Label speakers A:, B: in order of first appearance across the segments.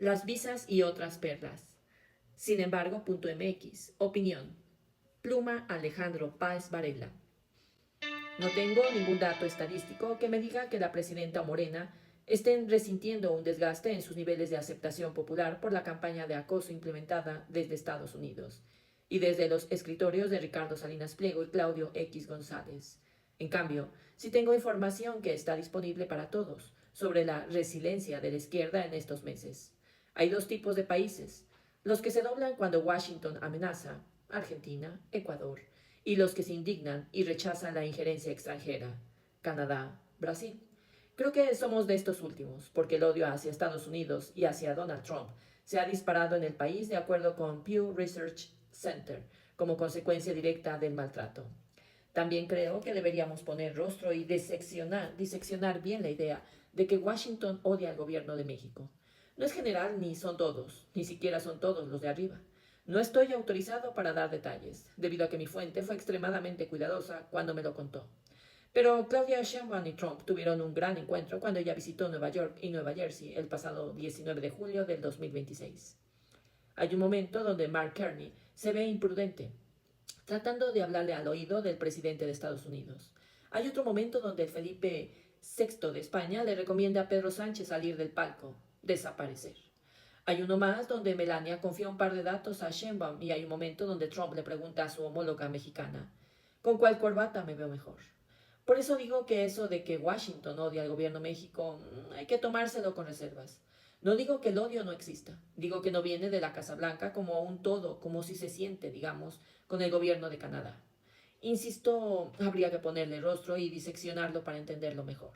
A: las visas y otras perlas. Sin embargo, .mx, opinión. Pluma Alejandro Páez Varela. No tengo ningún dato estadístico que me diga que la presidenta Morena estén resintiendo un desgaste en sus niveles de aceptación popular por la campaña de acoso implementada desde Estados Unidos y desde los escritorios de Ricardo Salinas Pliego y Claudio X González. En cambio, sí tengo información que está disponible para todos sobre la resiliencia de la izquierda en estos meses. Hay dos tipos de países: los que se doblan cuando Washington amenaza, Argentina, Ecuador, y los que se indignan y rechazan la injerencia extranjera, Canadá, Brasil. Creo que somos de estos últimos, porque el odio hacia Estados Unidos y hacia Donald Trump se ha disparado en el país de acuerdo con Pew Research Center, como consecuencia directa del maltrato. También creo que deberíamos poner rostro y diseccionar bien la idea de que Washington odia al gobierno de México. No es general ni son todos, ni siquiera son todos los de arriba. No estoy autorizado para dar detalles, debido a que mi fuente fue extremadamente cuidadosa cuando me lo contó. Pero Claudia Sheinbaum y Trump tuvieron un gran encuentro cuando ella visitó Nueva York y Nueva Jersey el pasado 19 de julio del 2026. Hay un momento donde Mark Carney se ve imprudente, tratando de hablarle al oído del presidente de Estados Unidos. Hay otro momento donde Felipe VI de España le recomienda a Pedro Sánchez salir del palco, desaparecer. Hay uno más donde Melania confía un par de datos a Sheinbaum y hay un momento donde Trump le pregunta a su homóloga mexicana, ¿con cuál corbata me veo mejor? Por eso digo que eso de que Washington odia al gobierno de México hay que tomárselo con reservas. No digo que el odio no exista, digo que no viene de la Casa Blanca como un todo, como si se siente, digamos, con el gobierno de Canadá. Insisto, habría que ponerle rostro y diseccionarlo para entenderlo mejor.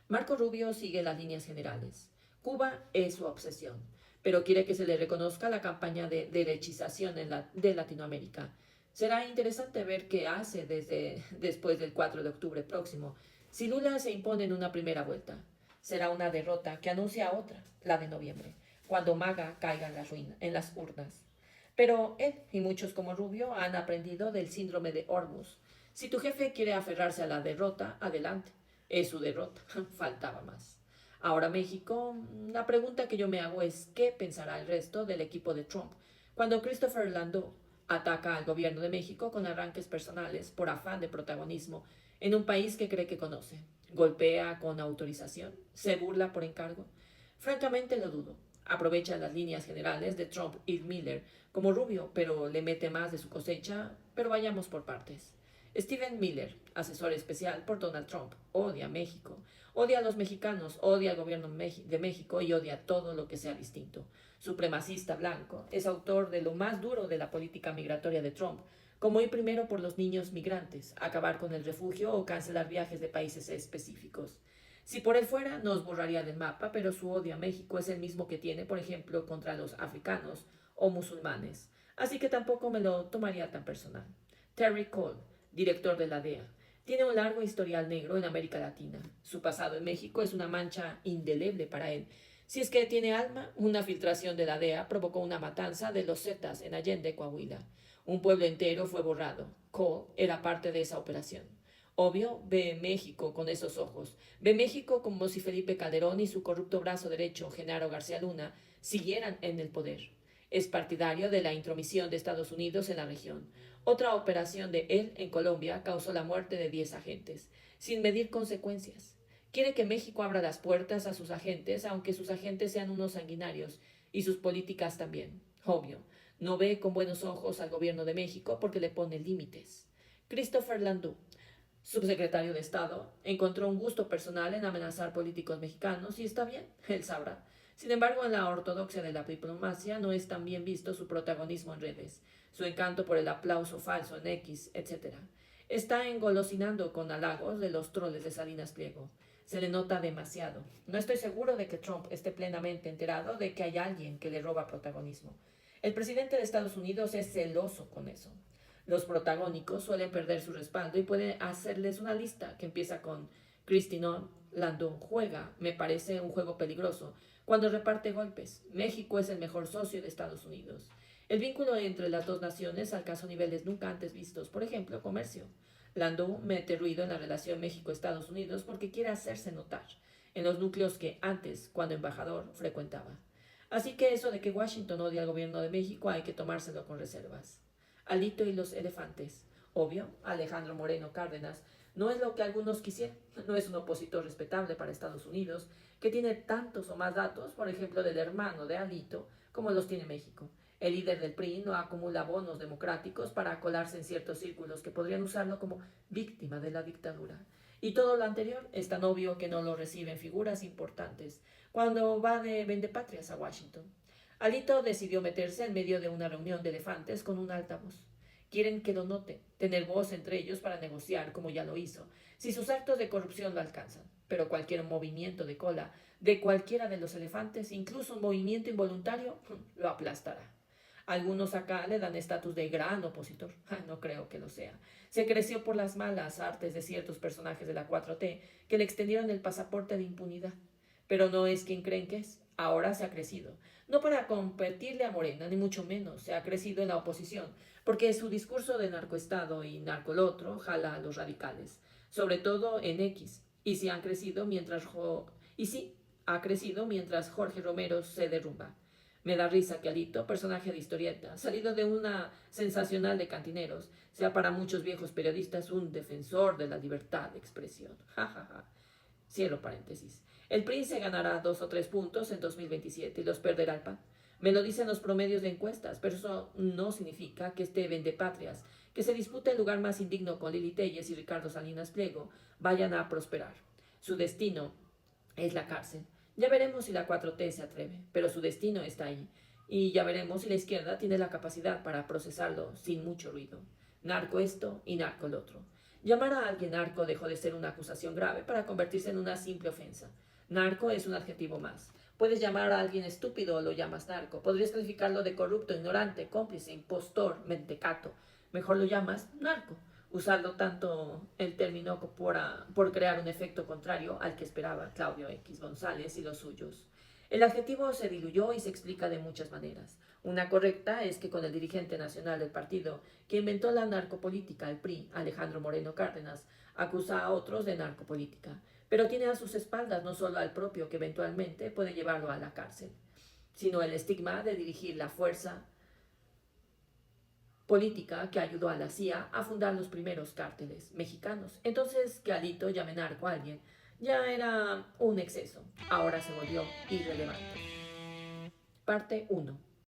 A: Marco Rubio sigue las líneas generales. Cuba es su obsesión, pero quiere que se le reconozca la campaña de derechización de Latinoamérica. Será interesante ver qué hace después del 4 de octubre próximo, si Lula se impone en una primera vuelta. Será una derrota que anuncia otra, la de noviembre, cuando Maga caiga en las urnas. Pero él y muchos como Rubio han aprendido del síndrome de Hormuz. Si tu jefe quiere aferrarse a la derrota, adelante. Es su derrota, faltaba más. Ahora México, la pregunta que yo me hago es ¿qué pensará el resto del equipo de Trump cuando Christopher Landau ataca al gobierno de México con arranques personales por afán de protagonismo en un país que cree que conoce? ¿Golpea con autorización? ¿Se burla por encargo? Francamente lo dudo. Aprovecha las líneas generales de Trump y Miller como Rubio, pero le mete más de su cosecha, pero vayamos por partes. Stephen Miller, asesor especial por Donald Trump, odia a México, odia a los mexicanos, odia al gobierno de México y odia todo lo que sea distinto. Supremacista blanco, es autor de lo más duro de la política migratoria de Trump, como ir primero por los niños migrantes, acabar con el refugio o cancelar viajes de países específicos. Si por él fuera, nos borraría del mapa, pero su odio a México es el mismo que tiene, por ejemplo, contra los africanos o musulmanes, así que tampoco me lo tomaría tan personal. Terry Cole, director de la DEA, tiene un largo historial negro en América Latina. Su pasado en México es una mancha indeleble para él. Si es que tiene alma, una filtración de la DEA provocó una matanza de los Zetas en Allende, Coahuila. Un pueblo entero fue borrado. Cole era parte de esa operación. Obvio, ve México con esos ojos. Ve México como si Felipe Calderón y su corrupto brazo derecho, Genaro García Luna, siguieran en el poder. Es partidario de la intromisión de Estados Unidos en la región. Otra operación de él en Colombia causó la muerte de 10 agentes, sin medir consecuencias. Quiere que México abra las puertas a sus agentes, aunque sus agentes sean unos sanguinarios, y sus políticas también. Obvio, no ve con buenos ojos al gobierno de México porque le pone límites. Christopher Landau, subsecretario de Estado, encontró un gusto personal en amenazar políticos mexicanos y está bien, él sabrá. Sin embargo, en la ortodoxia de la diplomacia no es tan bien visto su protagonismo en redes, su encanto por el aplauso falso en X, etc. Está engolosinando con halagos de los troles de Salinas Pliego. Se le nota demasiado. No estoy seguro de que Trump esté plenamente enterado de que hay alguien que le roba protagonismo. El presidente de Estados Unidos es celoso con eso. Los protagónicos suelen perder su respaldo y pueden hacerles una lista que empieza con Christine Landon juega, me parece un juego peligroso, cuando reparte golpes. México es el mejor socio de Estados Unidos. El vínculo entre las dos naciones alcanzó niveles nunca antes vistos, por ejemplo, comercio. Landau mete ruido en la relación México-Estados Unidos porque quiere hacerse notar. en los núcleos que antes, cuando embajador, frecuentaba. Así que eso de que Washington odia al gobierno de México hay que tomárselo con reservas. Alito y los elefantes. Obvio, Alejandro Moreno Cárdenas no es lo que algunos quisieran, no es un opositor respetable para Estados Unidos, que tiene tantos o más datos, por ejemplo, del hermano de Alito, como los tiene México. El líder del PRI no acumula bonos democráticos para colarse en ciertos círculos que podrían usarlo como víctima de la dictadura. Y todo lo anterior es tan obvio que no lo reciben figuras importantes cuando va de vendepatrias a Washington. Alito decidió meterse en medio de una reunión de elefantes con un altavoz. Quieren que lo note, tener voz entre ellos para negociar, como ya lo hizo, si sus actos de corrupción lo alcanzan. Pero cualquier movimiento de cola de cualquiera de los elefantes, incluso un movimiento involuntario, lo aplastará. Algunos acá le dan estatus de gran opositor. No creo que lo sea. Se creció por las malas artes de ciertos personajes de la 4T que le extendieron el pasaporte de impunidad. Pero no es quien creen que es. Ahora se ha crecido. No para competirle a Morena, ni mucho menos. Se ha crecido en la oposición, porque su discurso de narcoestado y narcolotro jala a los radicales, sobre todo en X. Y sí, ha crecido mientras Jorge Romero se derrumba. Me da risa que Alito, personaje de historieta, salido de una sensacional de Cantineros, sea para muchos viejos periodistas un defensor de la libertad de expresión. Ja, ja, ja. Cierro paréntesis. El PRI se ganará 2 o 3 puntos en 2027 y los perderá el PAN. Me lo dicen los promedios de encuestas, pero eso no significa que este vendepatrias, que se disputa el lugar más indigno con Lili Telles y Ricardo Salinas Pliego, vayan a prosperar. Su destino es la cárcel. Ya veremos si la 4T se atreve, pero su destino está ahí. Y ya veremos si la izquierda tiene la capacidad para procesarlo sin mucho ruido. Narco esto y narco lo otro. Llamar a alguien narco dejó de ser una acusación grave para convertirse en una simple ofensa. Narco es un adjetivo más. Puedes llamar a alguien estúpido o lo llamas narco. Podrías calificarlo de corrupto, ignorante, cómplice, impostor, mentecato. Mejor lo llamas narco. Usarlo tanto el término por crear un efecto contrario al que esperaba Claudio X González y los suyos. El adjetivo se diluyó y se explica de muchas maneras. Una correcta es que con el dirigente nacional del partido que inventó la narcopolítica, el PRI, Alejandro Moreno Cárdenas, acusa a otros de narcopolítica, pero tiene a sus espaldas no solo al propio que eventualmente puede llevarlo a la cárcel, sino el estigma de dirigir la fuerza política que ayudó a la CIA a fundar los primeros cárteles mexicanos. Entonces, que Alito llame narco a alguien ya era un exceso. Ahora se volvió irrelevante. Parte 1.